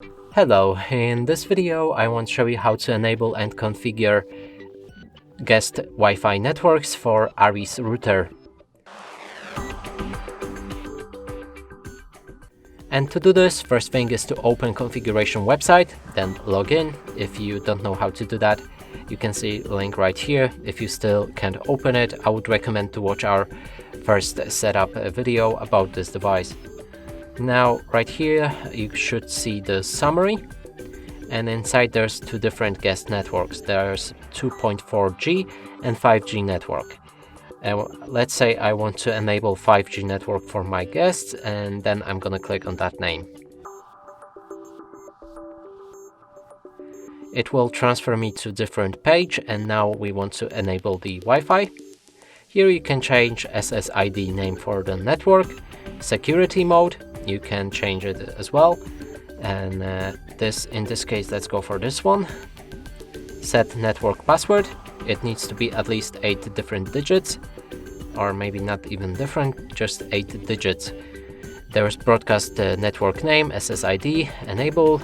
Hello, in this video I want to show you how to enable and configure guest Wi-Fi networks for Arris router. And to do this, first thing is to open configuration website, then log in. If you don't know how to do that, you can see the link right here. If you still can't open it, I would recommend to watch our first setup video about this device. Now, right here, you should see the summary, and inside there's two different guest networks. There's 2.4G and 5G network. Let's say I want to enable 5G network for my guests, and then I'm gonna click on that name. It will transfer me to different page, and now we want to enable the Wi-Fi. Here you can change SSID name for the network, security mode, you can change it as well, and in this case let's go for this one. Set network password, it needs to be at least 8 different digits, or maybe not even different, just 8 digits. There's broadcast network name, SSID, enable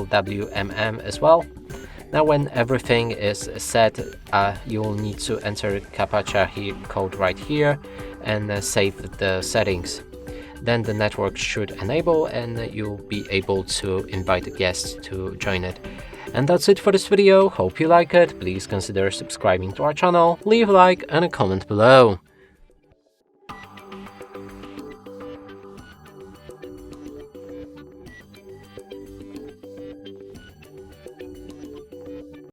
WMM as well. Now when everything is set, you'll need to enter CAPTCHA code right here and save the settings. Then the network should enable and you'll be able to invite guests to join it. And that's it for this video. Hope you like it. Please consider subscribing to our channel, leave a like and a comment below.